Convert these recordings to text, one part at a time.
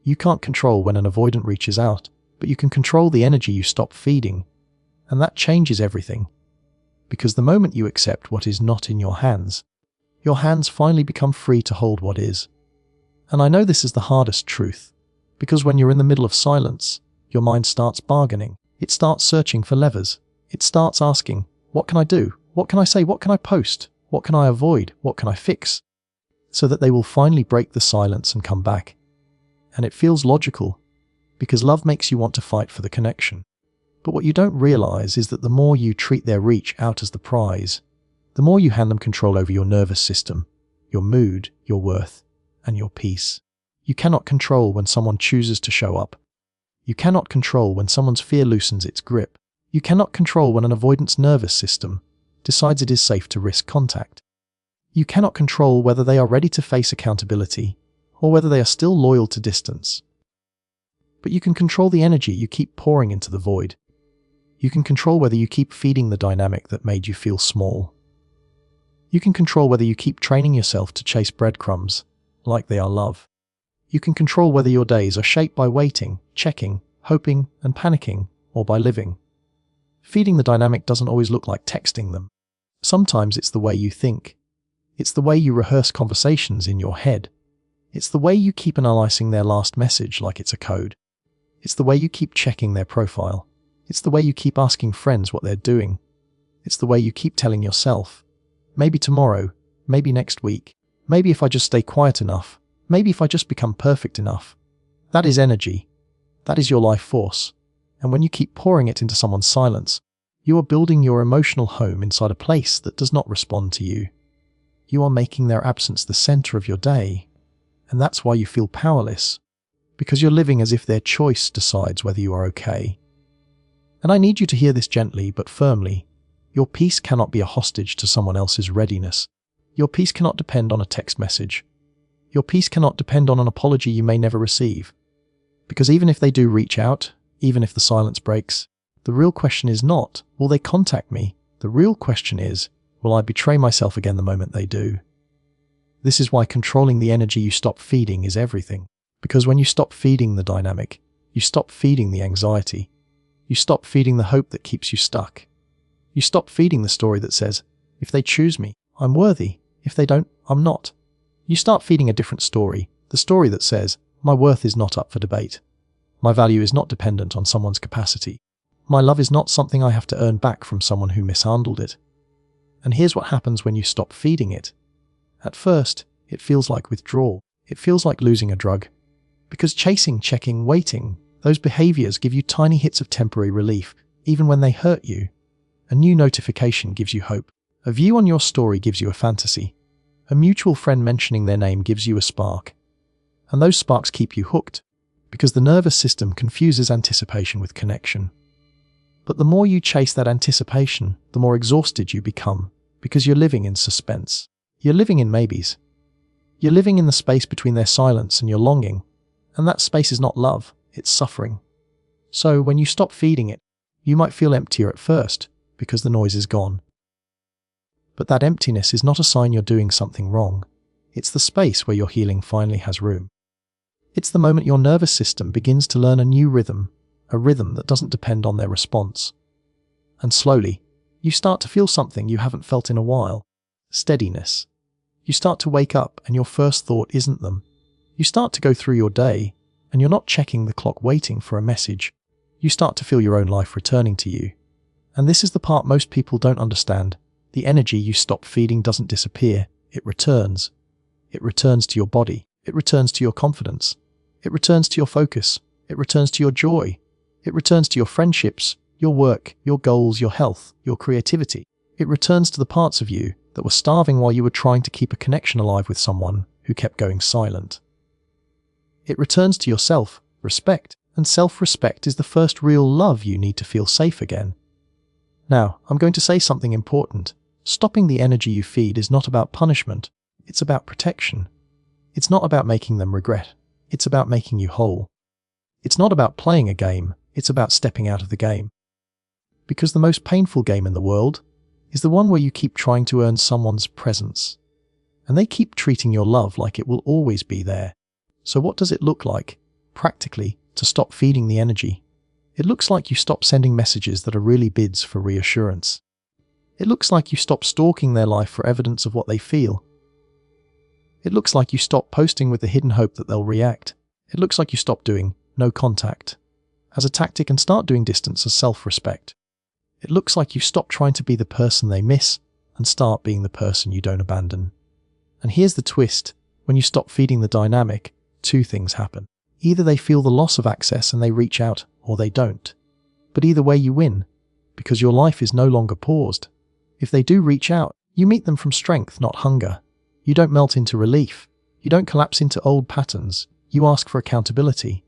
You can't control when an avoidant reaches out, but you can control the energy you stop feeding. And that changes everything. Because the moment you accept what is not in your hands finally become free to hold what is. And I know this is the hardest truth, because when you're in the middle of silence, your mind starts bargaining. It starts searching for levers. It starts asking, what can I do? What can I say? What can I post? What can I avoid? What can I fix? So that they will finally break the silence and come back. And it feels logical, because love makes you want to fight for the connection. But what you don't realize is that the more you treat their reach out as the prize, the more you hand them control over your nervous system, your mood, your worth, and your peace. You cannot control when someone chooses to show up. You cannot control when someone's fear loosens its grip. You cannot control when an avoidance nervous system decides it is safe to risk contact. You cannot control whether they are ready to face accountability or whether they are still loyal to distance. But you can control the energy you keep pouring into the void. You can control whether you keep feeding the dynamic that made you feel small. You can control whether you keep training yourself to chase breadcrumbs like they are love. You can control whether your days are shaped by waiting, checking, hoping, and panicking, or by living. Feeding the dynamic doesn't always look like texting them. Sometimes it's the way you think. It's the way you rehearse conversations in your head. It's the way you keep analyzing their last message like it's a code. It's the way you keep checking their profile. It's the way you keep asking friends what they're doing. It's the way you keep telling yourself, maybe tomorrow, maybe next week, maybe if I just stay quiet enough, maybe if I just become perfect enough. That is energy. That is your life force. And when you keep pouring it into someone's silence, you are building your emotional home inside a place that does not respond to you. You are making their absence the center of your day. And that's why you feel powerless, because you're living as if their choice decides whether you are okay. And I need you to hear this gently but firmly. Your peace cannot be a hostage to someone else's readiness. Your peace cannot depend on a text message. Your peace cannot depend on an apology you may never receive. Because even if they do reach out, even if the silence breaks, the real question is not, will they contact me? The real question is, will I betray myself again the moment they do? This is why controlling the energy you stop feeding is everything. Because when you stop feeding the dynamic, you stop feeding the anxiety. You stop feeding the hope that keeps you stuck. You stop feeding the story that says, if they choose me, I'm worthy. If they don't, I'm not. You start feeding a different story, the story that says, my worth is not up for debate. My value is not dependent on someone's capacity. My love is not something I have to earn back from someone who mishandled it. And here's what happens when you stop feeding it. At first, it feels like withdrawal. It feels like losing a drug. Because chasing, checking, waiting, those behaviors give you tiny hits of temporary relief, even when they hurt you. A new notification gives you hope. A view on your story gives you a fantasy. A mutual friend mentioning their name gives you a spark. And those sparks keep you hooked, because the nervous system confuses anticipation with connection. But the more you chase that anticipation, the more exhausted you become, because you're living in suspense. You're living in maybes. You're living in the space between their silence and your longing, and that space is not love, it's suffering. So when you stop feeding it, you might feel emptier at first, because the noise is gone. But that emptiness is not a sign you're doing something wrong. It's the space where your healing finally has room. It's the moment your nervous system begins to learn a new rhythm, a rhythm that doesn't depend on their response. And slowly, you start to feel something you haven't felt in a while. Steadiness. You start to wake up and your first thought isn't them. You start to go through your day and you're not checking the clock waiting for a message. You start to feel your own life returning to you. And this is the part most people don't understand. The energy you stop feeding doesn't disappear. It returns. It returns to your body. It returns to your confidence. It returns to your focus. It returns to your joy. It returns to your friendships, your work, your goals, your health, your creativity. It returns to the parts of you that were starving while you were trying to keep a connection alive with someone who kept going silent. It returns to your self-respect, and self-respect is the first real love you need to feel safe again. Now, I'm going to say something important. Stopping the energy you feed is not about punishment. It's about protection. It's not about making them regret. It's about making you whole. It's not about playing a game. It's about stepping out of the game. Because the most painful game in the world is the one where you keep trying to earn someone's presence. And they keep treating your love like it will always be there. So what does it look like? practically, to stop feeding the energy. It looks like you stop sending messages that are really bids for reassurance. It looks like you stop stalking their life for evidence of what they feel. It looks like you stop posting with the hidden hope that they'll react. It looks like you stop doing no contact as a tactic and start doing distance as self-respect. It looks like you stop trying to be the person they miss and start being the person you don't abandon. And here's the twist. When you stop feeding the dynamic, two things happen. Either they feel the loss of access and they reach out, or they don't. But either way you win, because your life is no longer paused. If they do reach out, you meet them from strength, not hunger. You don't melt into relief. You don't collapse into old patterns. You ask for accountability.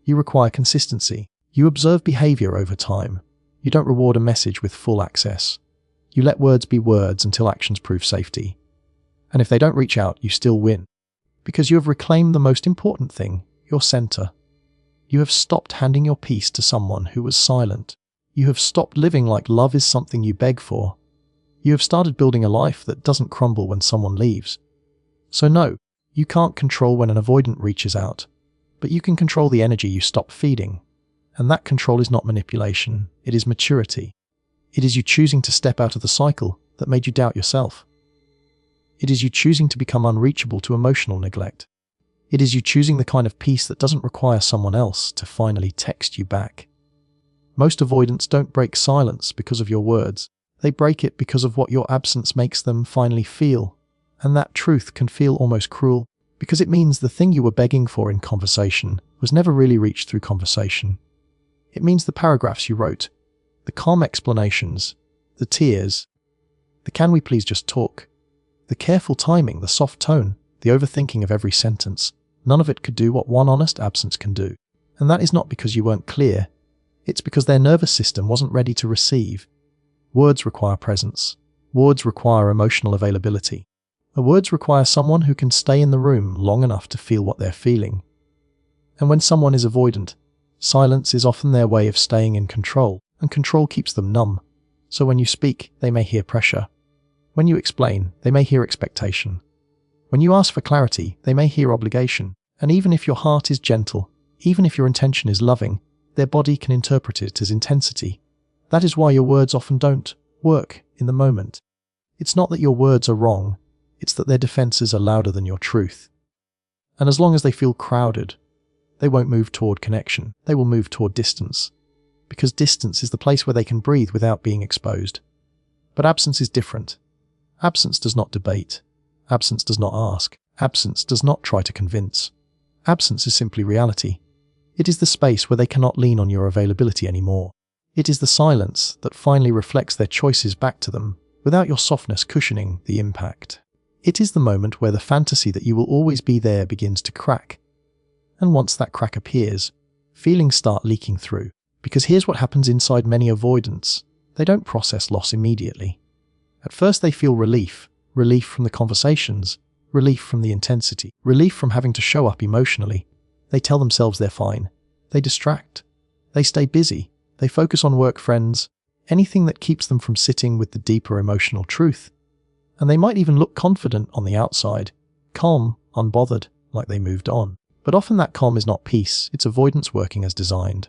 You require consistency. You observe behavior over time. You don't reward a message with full access. You let words be words until actions prove safety. And if they don't reach out, you still win. Because you have reclaimed the most important thing, your center. You have stopped handing your peace to someone who was silent. You have stopped living like love is something you beg for. You have started building a life that doesn't crumble when someone leaves. So no, you can't control when an avoidant reaches out, but you can control the energy you stop feeding. And that control is not manipulation, it is maturity. It is you choosing to step out of the cycle that made you doubt yourself. It is you choosing to become unreachable to emotional neglect. It is you choosing the kind of peace that doesn't require someone else to finally text you back. Most avoidants don't break silence because of your words. They break it because of what your absence makes them finally feel. And that truth can feel almost cruel, because it means the thing you were begging for in conversation was never really reached through conversation. It means the paragraphs you wrote, the calm explanations, the tears, the can we please just talk, the careful timing, the soft tone, the overthinking of every sentence, none of it could do what one honest absence can do. And that is not because you weren't clear, it's because their nervous system wasn't ready to receive. Words require presence. Words require emotional availability. Words require someone who can stay in the room long enough to feel what they're feeling. And when someone is avoidant, silence is often their way of staying in control, and control keeps them numb. So when you speak, they may hear pressure. When you explain, they may hear expectation. When you ask for clarity, they may hear obligation. And even if your heart is gentle, even if your intention is loving, their body can interpret it as intensity. That is why your words often don't work in the moment. It's not that your words are wrong, it's that their defenses are louder than your truth. And as long as they feel crowded, they won't move toward connection, they will move toward distance. Because distance is the place where they can breathe without being exposed. But absence is different. Absence does not debate. Absence does not ask. Absence does not try to convince. Absence is simply reality. It is the space where they cannot lean on your availability anymore. It is the silence that finally reflects their choices back to them, without your softness cushioning the impact. It is the moment where the fantasy that you will always be there begins to crack. And once that crack appears, feelings start leaking through. Because here's what happens inside many avoidants. They don't process loss immediately. At first they feel relief. Relief from the conversations. Relief from the intensity. Relief from having to show up emotionally. They tell themselves they're fine. They distract. They stay busy. They focus on work, friends, anything that keeps them from sitting with the deeper emotional truth. And they might even look confident on the outside, calm, unbothered, like they moved on. But often that calm is not peace, it's avoidance working as designed.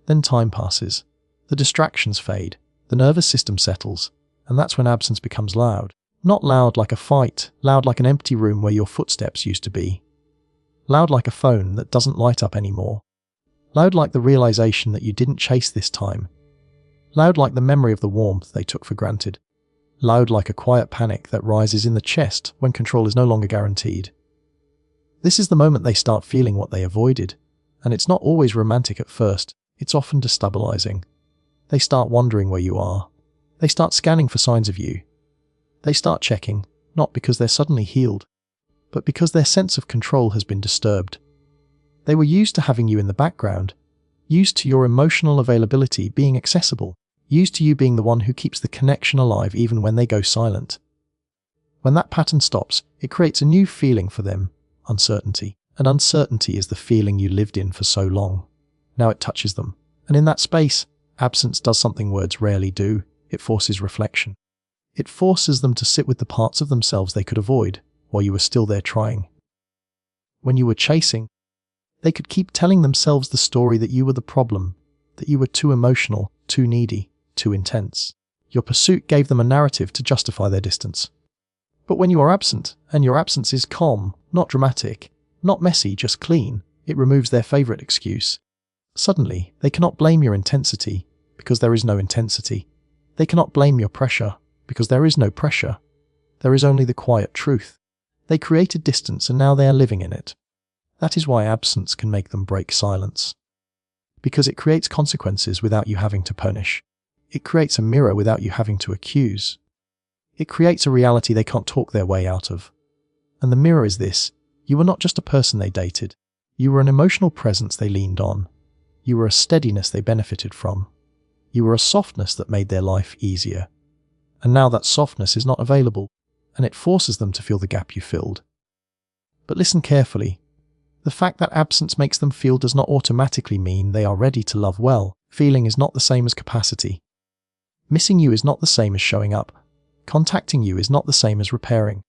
Then time passes. The distractions fade. The nervous system settles. And that's when absence becomes loud. Not loud like a fight, loud like an empty room where your footsteps used to be. Loud like a phone that doesn't light up anymore. Loud like the realization that you didn't chase this time. Loud like the memory of the warmth they took for granted. Loud like a quiet panic that rises in the chest when control is no longer guaranteed. This is the moment they start feeling what they avoided. And it's not always romantic at first, it's often destabilizing. They start wondering where you are. They start scanning for signs of you. They start checking, not because they're suddenly healed, but because their sense of control has been disturbed. They were used to having you in the background, used to your emotional availability being accessible, used to you being the one who keeps the connection alive even when they go silent. When that pattern stops, it creates a new feeling for them, uncertainty. And uncertainty is the feeling you lived in for so long. Now it touches them. And in that space, absence does something words rarely do. It forces reflection. It forces them to sit with the parts of themselves they could avoid while you were still there trying. When you were chasing, They could keep telling themselves the story that you were the problem, that you were too emotional, too needy, too intense. Your pursuit gave them a narrative to justify their distance. But when you are absent, and your absence is calm, not dramatic, not messy, just clean, it removes their favorite excuse. Suddenly, they cannot blame your intensity, because there is no intensity. They cannot blame your pressure, because there is no pressure. There is only the quiet truth. They created distance and now they are living in it. That is why absence can make them break silence. Because it creates consequences without you having to punish. It creates a mirror without you having to accuse. It creates a reality they can't talk their way out of. And the mirror is this: you were not just a person they dated. You were an emotional presence they leaned on. You were a steadiness they benefited from. You were a softness that made their life easier. And now that softness is not available, and it forces them to feel the gap you filled. But listen carefully. The fact that absence makes them feel does not automatically mean they are ready to love well. Feeling is not the same as capacity. Missing you is not the same as showing up. Contacting you is not the same as repairing.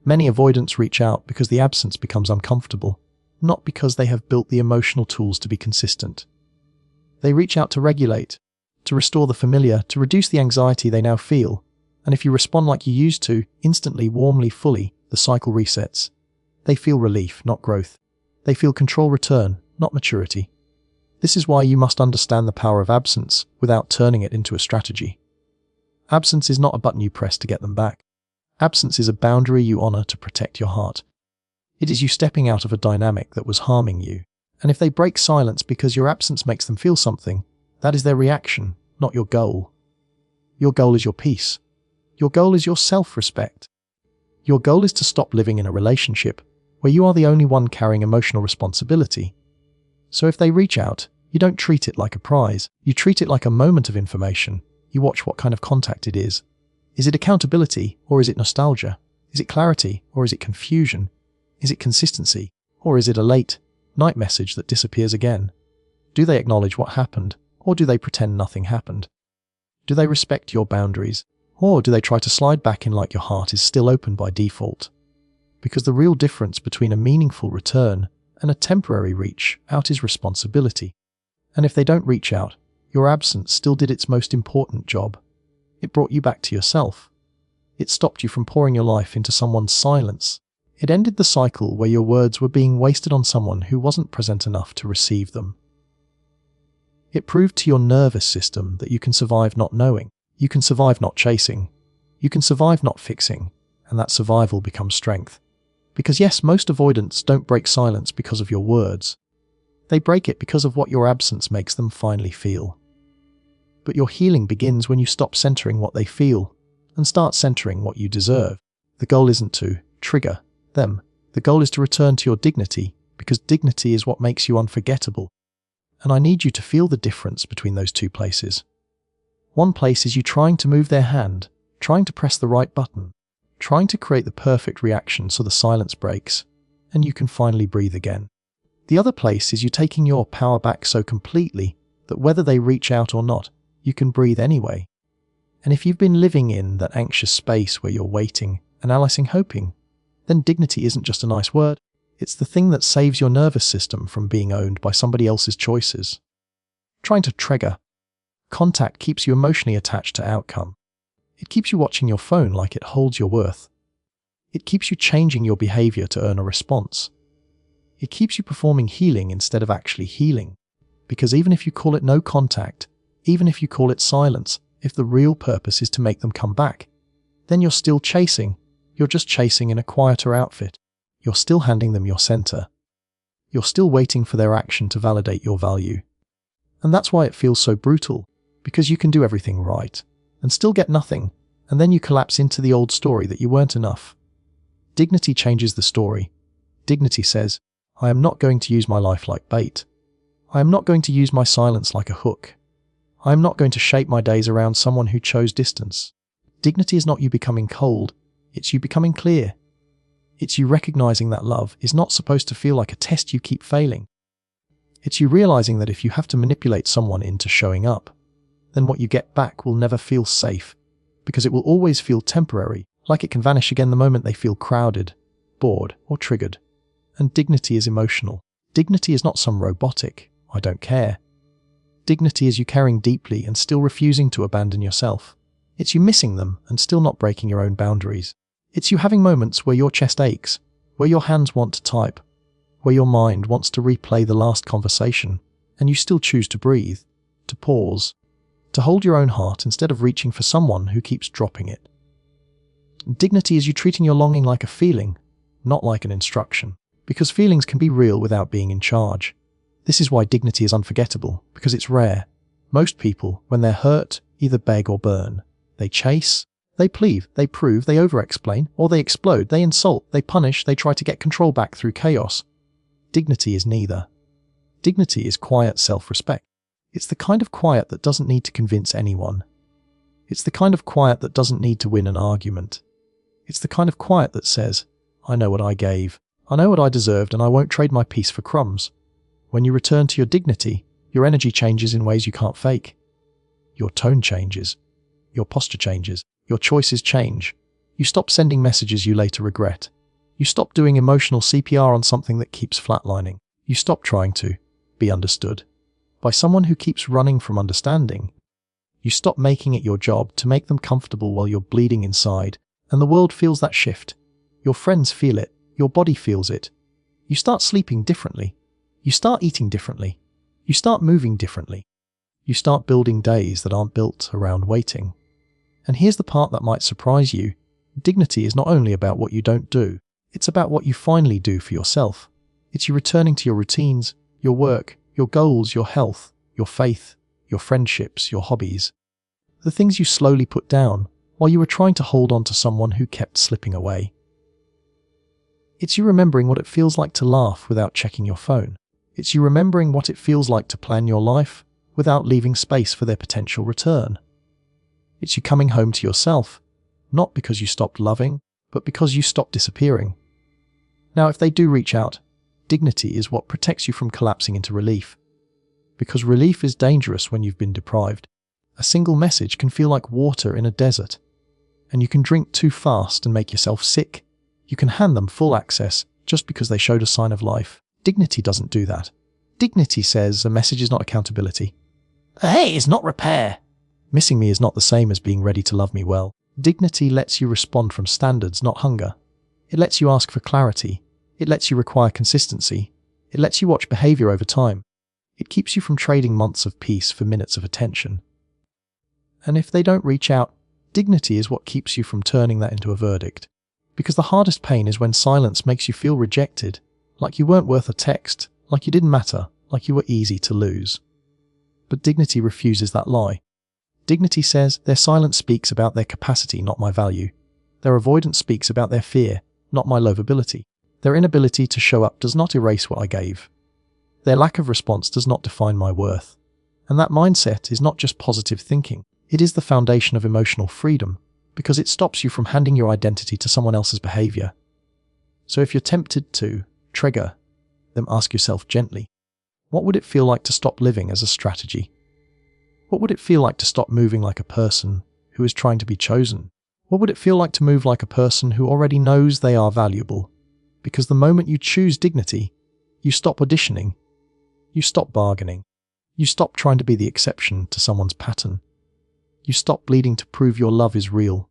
Many avoidants reach out because the absence becomes uncomfortable, not because they have built the emotional tools to be consistent. They reach out to regulate, to restore the familiar, to reduce the anxiety they now feel. And if you respond like you used to, instantly, warmly, fully, the cycle resets. They feel relief, not growth. They feel control return, not maturity. This is why you must understand the power of absence without turning it into a strategy. Absence is not a button you press to get them back. Absence is a boundary you honor to protect your heart. It is you stepping out of a dynamic that was harming you. And if they break silence because your absence makes them feel something, that is their reaction, not your goal. Your goal is your peace. Your goal is your self-respect. Your goal is to stop living in a relationship where you are the only one carrying emotional responsibility. So if they reach out, you don't treat it like a prize. You treat it like a moment of information. You watch what kind of contact it is. Is it accountability or is it nostalgia? Is it clarity or is it confusion? Is it consistency or is it a late night message that disappears again? Do they acknowledge what happened or do they pretend nothing happened? Do they respect your boundaries? Or do they try to slide back in like your heart is still open by default? Because the real difference between a meaningful return and a temporary reach out is responsibility. And if they don't reach out, your absence still did its most important job. It brought you back to yourself. It stopped you from pouring your life into someone's silence. It ended the cycle where your words were being wasted on someone who wasn't present enough to receive them. It proved to your nervous system that you can survive not knowing. You can survive not chasing. You can survive not fixing, and that survival becomes strength. Because yes, most avoidants don't break silence because of your words. They break it because of what your absence makes them finally feel. But your healing begins when you stop centering what they feel and start centering what you deserve. The goal isn't to trigger them. The goal is to return to your dignity, because dignity is what makes you unforgettable. And I need you to feel the difference between those two places. One place is you trying to move their hand, trying to press the right button, trying to create the perfect reaction so the silence breaks, and you can finally breathe again. The other place is you taking your power back so completely that whether they reach out or not, you can breathe anyway. And if you've been living in that anxious space where you're waiting, analyzing, hoping, then dignity isn't just a nice word, it's the thing that saves your nervous system from being owned by somebody else's choices. Trying to trigger contact keeps you emotionally attached to outcome. It keeps you watching your phone like it holds your worth. It keeps you changing your behavior to earn a response. It keeps you performing healing instead of actually healing. Because even if you call it no contact, even if you call it silence, if the real purpose is to make them come back, then you're still chasing. You're just chasing in a quieter outfit. You're still handing them your center. You're still waiting for their action to validate your value. And that's why it feels so brutal. Because you can do everything right and still get nothing, and then you collapse into the old story that you weren't enough. Dignity changes the story. Dignity says, I am not going to use my life like bait. I am not going to use my silence like a hook. I am not going to shape my days around someone who chose distance. Dignity is not you becoming cold, it's you becoming clear. It's you recognizing that love is not supposed to feel like a test you keep failing. It's you realizing that if you have to manipulate someone into showing up, then what you get back will never feel safe, because it will always feel temporary, like it can vanish again the moment they feel crowded, bored, or triggered. And dignity is emotional. Dignity is not some robotic, I don't care. Dignity is you caring deeply and still refusing to abandon yourself. It's you missing them and still not breaking your own boundaries. It's you having moments where your chest aches, where your hands want to type, where your mind wants to replay the last conversation, and you still choose to breathe, to pause, to hold your own heart instead of reaching for someone who keeps dropping it. Dignity is you treating your longing like a feeling, not like an instruction, because feelings can be real without being in charge. This is why dignity is unforgettable, because it's rare. Most people, when they're hurt, either beg or burn. They chase, they plead, they prove, they over-explain, or they explode, they insult, they punish, they try to get control back through chaos. Dignity is neither. Dignity is quiet self-respect. It's the kind of quiet that doesn't need to convince anyone. It's the kind of quiet that doesn't need to win an argument. It's the kind of quiet that says, I know what I gave, I know what I deserved, and I won't trade my peace for crumbs. When you return to your dignity, your energy changes in ways you can't fake. Your tone changes. Your posture changes. Your choices change. You stop sending messages you later regret. You stop doing emotional CPR on something that keeps flatlining. You stop trying to be understood by someone who keeps running from understanding. You stop making it your job to make them comfortable while you're bleeding inside, and the world feels that shift. Your friends feel it. Your body feels it. You start sleeping differently. You start eating differently. You start moving differently. You start building days that aren't built around waiting. And here's the part that might surprise you. Dignity is not only about what you don't do, it's about what you finally do for yourself. It's you returning to your routines, your work, your goals, your health, your faith, your friendships, your hobbies. The things you slowly put down while you were trying to hold on to someone who kept slipping away. It's you remembering what it feels like to laugh without checking your phone. It's you remembering what it feels like to plan your life without leaving space for their potential return. It's you coming home to yourself, not because you stopped loving, but because you stopped disappearing. Now, if they do reach out, dignity is what protects you from collapsing into relief. Because relief is dangerous when you've been deprived. A single message can feel like water in a desert, and you can drink too fast and make yourself sick. You can hand them full access just because they showed a sign of life. Dignity doesn't do that. Dignity says a message is not accountability. A hey is not repair. Missing me is not the same as being ready to love me well. Dignity lets you respond from standards, not hunger. It lets you ask for clarity. It lets you require consistency. It lets you watch behavior over time. It keeps you from trading months of peace for minutes of attention. And if they don't reach out, dignity is what keeps you from turning that into a verdict. Because the hardest pain is when silence makes you feel rejected, like you weren't worth a text, like you didn't matter, like you were easy to lose. But dignity refuses that lie. Dignity says their silence speaks about their capacity, not my value. Their avoidance speaks about their fear, not my lovability. Their inability to show up does not erase what I gave. Their lack of response does not define my worth. And that mindset is not just positive thinking. It is the foundation of emotional freedom, because it stops you from handing your identity to someone else's behavior. So if you're tempted to trigger, then ask yourself gently, what would it feel like to stop living as a strategy? What would it feel like to stop moving like a person who is trying to be chosen? What would it feel like to move like a person who already knows they are valuable? Because the moment you choose dignity, you stop auditioning, you stop bargaining, you stop trying to be the exception to someone's pattern. You stop bleeding to prove your love is real.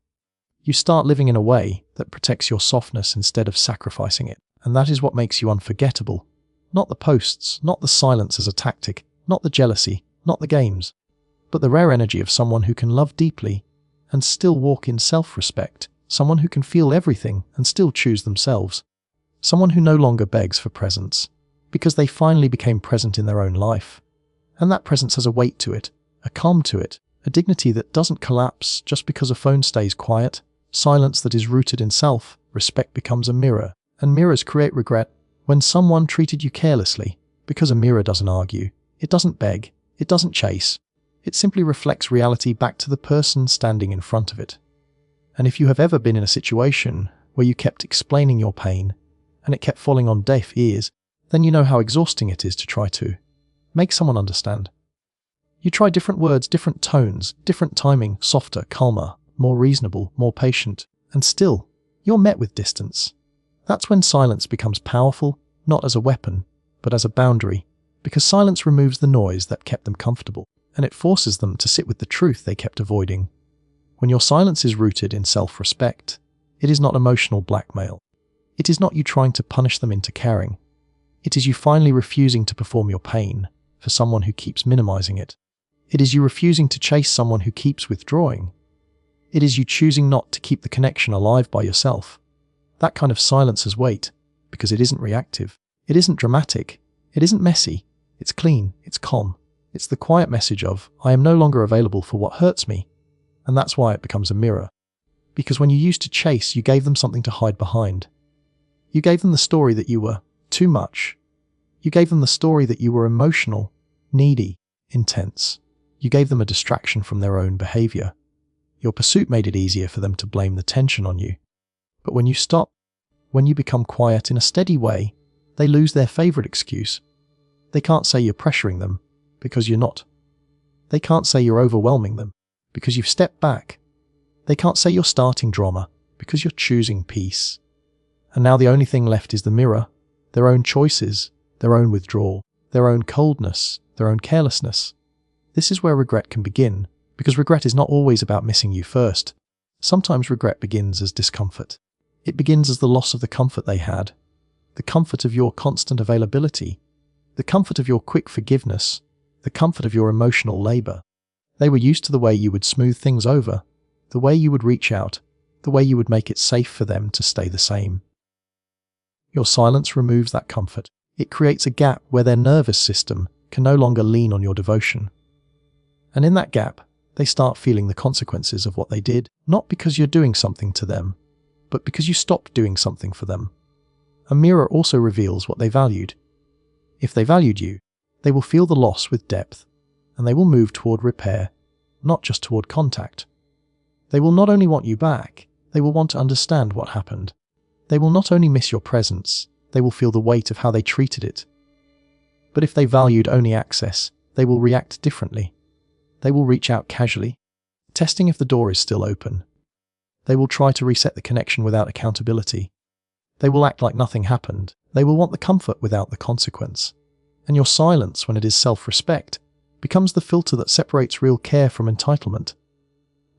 You start living in a way that protects your softness instead of sacrificing it. And that is what makes you unforgettable. Not the posts, not the silence as a tactic, not the jealousy, not the games, but the rare energy of someone who can love deeply and still walk in self-respect, someone who can feel everything and still choose themselves, someone who no longer begs for presence, because they finally became present in their own life. And that presence has a weight to it, a calm to it, a dignity that doesn't collapse just because a phone stays quiet, silence that is rooted in self. Respect becomes a mirror, and mirrors create regret. When someone treated you carelessly, because a mirror doesn't argue, it doesn't beg, it doesn't chase, it simply reflects reality back to the person standing in front of it. And if you have ever been in a situation where you kept explaining your pain, and it kept falling on deaf ears, then you know how exhausting it is to try to make someone understand. You try different words, different tones, different timing, softer, calmer, more reasonable, more patient, and still, you're met with distance. That's when silence becomes powerful, not as a weapon, but as a boundary, because silence removes the noise that kept them comfortable, and it forces them to sit with the truth they kept avoiding. When your silence is rooted in self-respect, it is not emotional blackmail. It is not you trying to punish them into caring. It is you finally refusing to perform your pain for someone who keeps minimizing it. It is you refusing to chase someone who keeps withdrawing. It is you choosing not to keep the connection alive by yourself. That kind of silence has weight, because it isn't reactive. It isn't dramatic. It isn't messy. It's clean. It's calm. It's the quiet message of, I am no longer available for what hurts me. And that's why it becomes a mirror. Because when you used to chase, you gave them something to hide behind. You gave them the story that you were too much. You gave them the story that you were emotional, needy, intense. You gave them a distraction from their own behavior. Your pursuit made it easier for them to blame the tension on you. But when you stop, when you become quiet in a steady way, they lose their favorite excuse. They can't say you're pressuring them, because you're not. They can't say you're overwhelming them, because you've stepped back. They can't say you're starting drama, because you're choosing peace. And now the only thing left is the mirror, their own choices, their own withdrawal, their own coldness, their own carelessness. This is where regret can begin, because regret is not always about missing you first. Sometimes regret begins as discomfort. It begins as the loss of the comfort they had, the comfort of your constant availability, the comfort of your quick forgiveness, the comfort of your emotional labor. They were used to the way you would smooth things over, the way you would reach out, the way you would make it safe for them to stay the same. Your silence removes that comfort. It creates a gap where their nervous system can no longer lean on your devotion. And in that gap, they start feeling the consequences of what they did, not because you're doing something to them, but because you stopped doing something for them. A mirror also reveals what they valued. If they valued you, they will feel the loss with depth, and they will move toward repair, not just toward contact. They will not only want you back, they will want to understand what happened. They will not only miss your presence, they will feel the weight of how they treated it. But if they valued only access, they will react differently. They will reach out casually, testing if the door is still open. They will try to reset the connection without accountability. They will act like nothing happened. They will want the comfort without the consequence. And your silence, when it is self-respect, becomes the filter that separates real care from entitlement.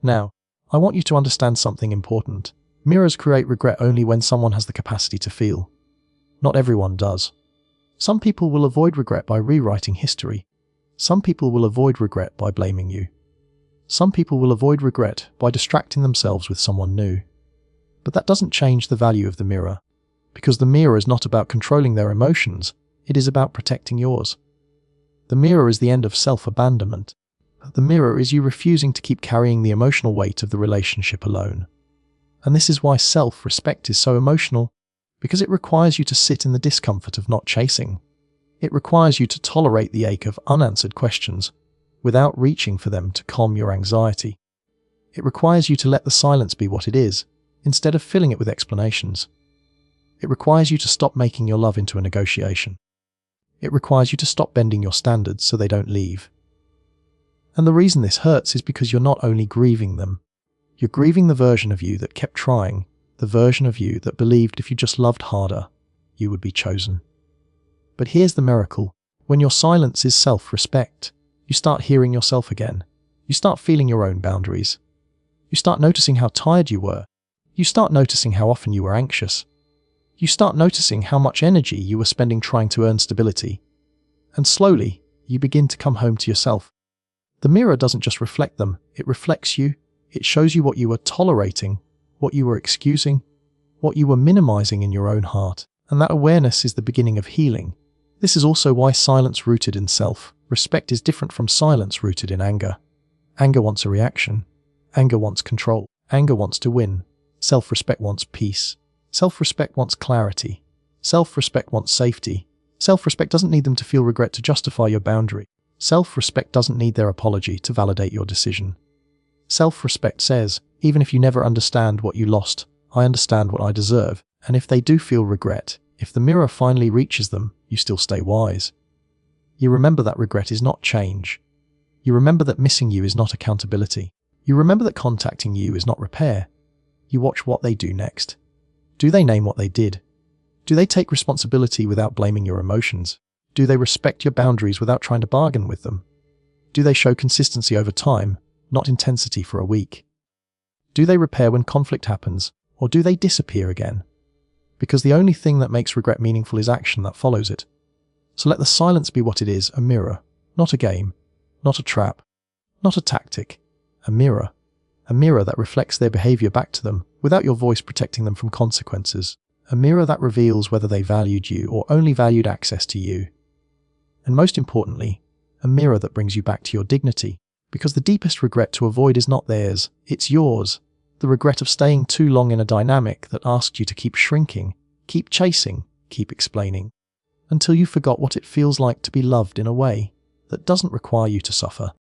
Now, I want you to understand something important. Mirrors create regret only when someone has the capacity to feel. Not everyone does. Some people will avoid regret by rewriting history. Some people will avoid regret by blaming you. Some people will avoid regret by distracting themselves with someone new. But that doesn't change the value of the mirror, because the mirror is not about controlling their emotions, it is about protecting yours. The mirror is the end of self-abandonment. The mirror is you refusing to keep carrying the emotional weight of the relationship alone. And this is why self-respect is so emotional, because it requires you to sit in the discomfort of not chasing. It requires you to tolerate the ache of unanswered questions without reaching for them to calm your anxiety. It requires you to let the silence be what it is, instead of filling it with explanations. It requires you to stop making your love into a negotiation. It requires you to stop bending your standards so they don't leave. And the reason this hurts is because you're not only grieving them, you're grieving the version of you that kept trying, the version of you that believed if you just loved harder, you would be chosen. But here's the miracle. When your silence is self-respect, you start hearing yourself again. You start feeling your own boundaries. You start noticing how tired you were. You start noticing how often you were anxious. You start noticing how much energy you were spending trying to earn stability. And slowly, you begin to come home to yourself. The mirror doesn't just reflect them, it reflects you. It shows you what you were tolerating, what you were excusing, what you were minimizing in your own heart. And that awareness is the beginning of healing. This is also why silence rooted in self-respect is different from silence rooted in anger. Anger wants a reaction. Anger wants control. Anger wants to win. Self-respect wants peace. Self-respect wants clarity. Self-respect wants safety. Self-respect doesn't need them to feel regret to justify your boundary. Self-respect doesn't need their apology to validate your decision. Self-respect says, even if you never understand what you lost, I understand what I deserve. And if they do feel regret, if the mirror finally reaches them, you still stay wise. You remember that regret is not change. You remember that missing you is not accountability. You remember that contacting you is not repair. You watch what they do next. Do they name what they did? Do they take responsibility without blaming your emotions? Do they respect your boundaries without trying to bargain with them? Do they show consistency over time, not intensity for a week? Do they repair when conflict happens, or do they disappear again? Because the only thing that makes regret meaningful is action that follows it. So let the silence be what it is, a mirror, not a game, not a trap, not a tactic, a mirror that reflects their behavior back to them without your voice protecting them from consequences, a mirror that reveals whether they valued you or only valued access to you. And most importantly, a mirror that brings you back to your dignity, because the deepest regret to avoid is not theirs, it's yours. The regret of staying too long in a dynamic that asked you to keep shrinking, keep chasing, keep explaining, until you forgot what it feels like to be loved in a way that doesn't require you to suffer.